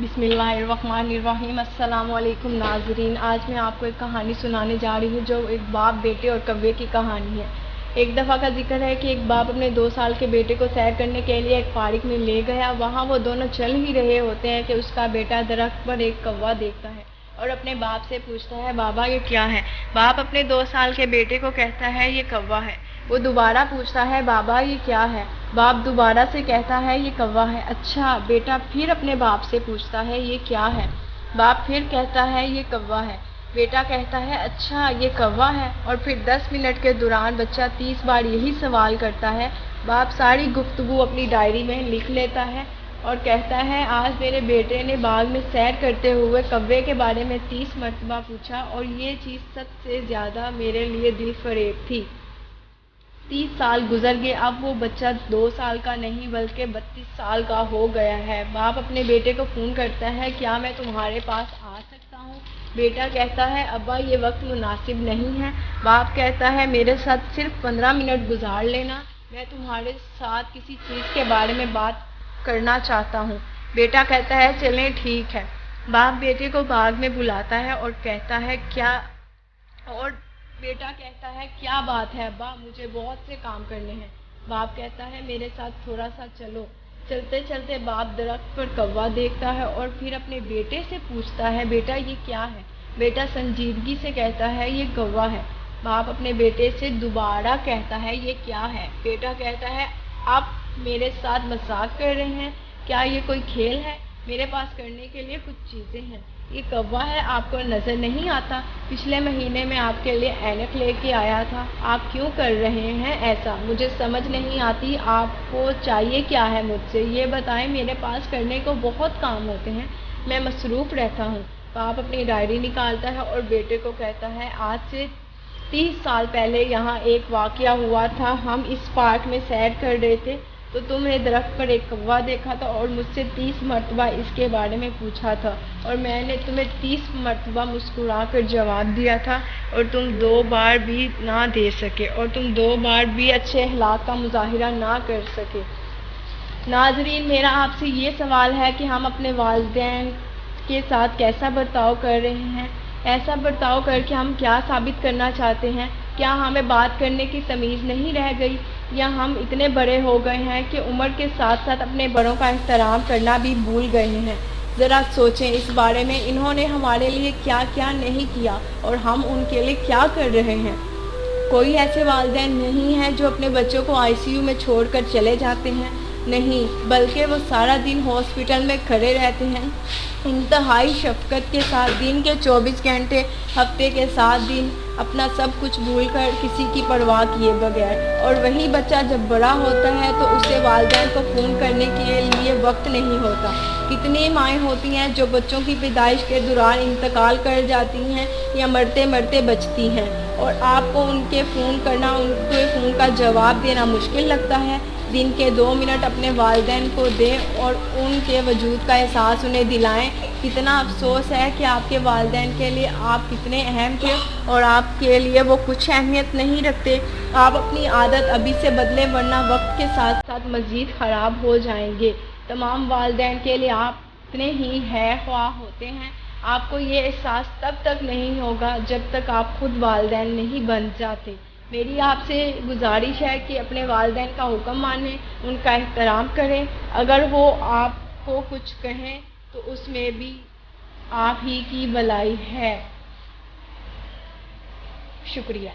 बिस्मिल्लाहिर्रहमानिर्रहीम। अस्सलाम वालेकुम नाज़रीन। आज मैं आपको एक कहानी सुनाने जा रही हूँ जो एक बाप, बेटे और कौवे की कहानी है। एक दफ़ा का जिक्र है कि एक बाप अपने 2 साल के बेटे को सैर करने के लिए एक पार्क में ले गया। वहाँ वो दोनों चल ही रहे होते हैं कि उसका बेटा दरख्त पर एक कौवा देखता है और अपने बाप से पूछता है, बाबा ये क्या है? बाप अपने 2 साल के बेटे को कहता है, ये कौवा है। वो दोबारा पूछता है, बाबा ये क्या है? बाप दोबारा से कहता है, ये कौवा है। अच्छा। बेटा फिर अपने बाप से पूछता है, ये क्या है? बाप फिर कहता है, ये कौवा है। बेटा कहता है, अच्छा ये कौवा है। और फिर 10 मिनट के दौरान बच्चा 30 बार यही सवाल करता है। बाप सारी गुफ्तगू अपनी डायरी में लिख लेता है और कहता है, आज मेरे बेटे ने बाग में सैर करते हुए कौवे के बारे में 30 मरतबा पूछा और ये चीज़ सबसे ज़्यादा मेरे लिए दिल फरेब थी। 30 साल गुजर गए। अब वो बच्चा 2 साल का नहीं बल्कि 32 साल का हो गया है। बाप अपने बेटे को फ़ोन करता है, क्या मैं तुम्हारे पास आ सकता हूँ? बेटा कहता है, अब्बा ये वक्त मुनासिब नहीं है। बाप कहता है, मेरे साथ सिर्फ 15 मिनट गुजार लेना, मैं तुम्हारे साथ किसी चीज़ के बारे में बात करना चाहता हूँ। बेटा कहता है, चलें ठीक है। बाप बेटे को बाग में बुलाता है और कहता है, बेटा कहता है, क्या बात है अब्बा, मुझे बहुत से काम करने हैं। बाप कहता है, मेरे साथ थोड़ा सा चलो। चलते चलते बाप दरख्त पर कौवा देखता है और फिर अपने बेटे से पूछता है, बेटा ये क्या है? बेटा संजीदगी से कहता है, ये कौवा है। बाप अपने बेटे से दोबारा कहता है, ये क्या है? बेटा कहता है, आप मेरे साथ मजाक कर रहे हैं? क्या ये कोई खेल है? मेरे पास करने के लिए कुछ चीज़ें हैं। ये कौवा है, आपको नज़र नहीं आता? पिछले महीने में आपके लिए ऐनक लेके आया था। आप क्यों कर रहे हैं ऐसा? मुझे समझ नहीं आती। आपको चाहिए क्या है मुझसे? ये बताएं, मेरे पास करने को बहुत काम होते हैं, मैं मसरूफ़ रहता हूँ। बाप अपनी डायरी निकालता है और बेटे को कहता है, आज से 30 साल पहले यहाँ एक वाक़या हुआ था। हम इस पार्क में सैर कर रहे थे तो तुमने दरख्त पर एक कौवा देखा था और मुझसे 30 मरतबा इसके बारे में पूछा था और मैंने तुम्हें 30 मरतबा मुस्कुरा कर जवाब दिया था और तुम 2 बार भी ना दे सके और तुम 2 बार भी अच्छे अखलाक का मुजाहिरा ना कर सके। नाजरीन, मेरा आपसे ये सवाल है कि हम अपने वालिदैन के साथ कैसा बर्ताव कर रहे हैं? ऐसा बर्ताव करके हम क्या साबित करना चाहते हैं? क्या हमें बात करने की तमीज़ नहीं रह गई, या हम इतने बड़े हो गए हैं कि उम्र के साथ साथ अपने बड़ों का एहतराम करना भी भूल गए हैं? ज़रा सोचें इस बारे में। इन्होंने हमारे लिए क्या क्या नहीं किया और हम उनके लिए क्या कर रहे हैं। कोई ऐसे वालिदैन नहीं हैं जो अपने बच्चों को आईसीयू में छोड़कर चले जाते हैं, नहीं, बल्कि वो सारा दिन हॉस्पिटल में खड़े रहते हैं, इंतहाई शफ़क़त के साथ, दिन के 24 घंटे, हफ्ते के 7 दिन, अपना सब कुछ भूलकर, किसी की परवाह किए बगैर। और वही बच्चा जब बड़ा होता है तो उसे वालिदैन को फ़ोन करने के लिए वक्त नहीं होता। कितनी माएँ होती हैं जो बच्चों की पैदाइश के दौरान इंतकाल कर जाती हैं या मरते मरते बचती हैं और आपको उनके फ़ोन करना, उनके फ़ोन का जवाब देना मुश्किल लगता है। दिन के 2 मिनट अपने वालिदैन को दें और उनके वजूद का एहसास उन्हें दिलाएं। कितना अफसोस है कि आपके वालिदैन के लिए आप कितने अहम थे और आपके लिए वो कुछ अहमियत नहीं रखते। आप अपनी आदत अभी से बदलें, वरना वक्त के साथ साथ मज़ीद ख़राब हो जाएंगे। तमाम वालिदैन के लिए आप इतने ही है ख्वाह होते हैं। आपको ये एहसास तब तक नहीं होगा जब तक आप खुद वालिदैन नहीं बन जाते। मेरी आपसे गुजारिश है कि अपने वालिदैन का हुक्म मानें, उनका एहतराम करें। अगर वो आपको कुछ कहें तो उसमें भी आप ही की भलाई है। शुक्रिया।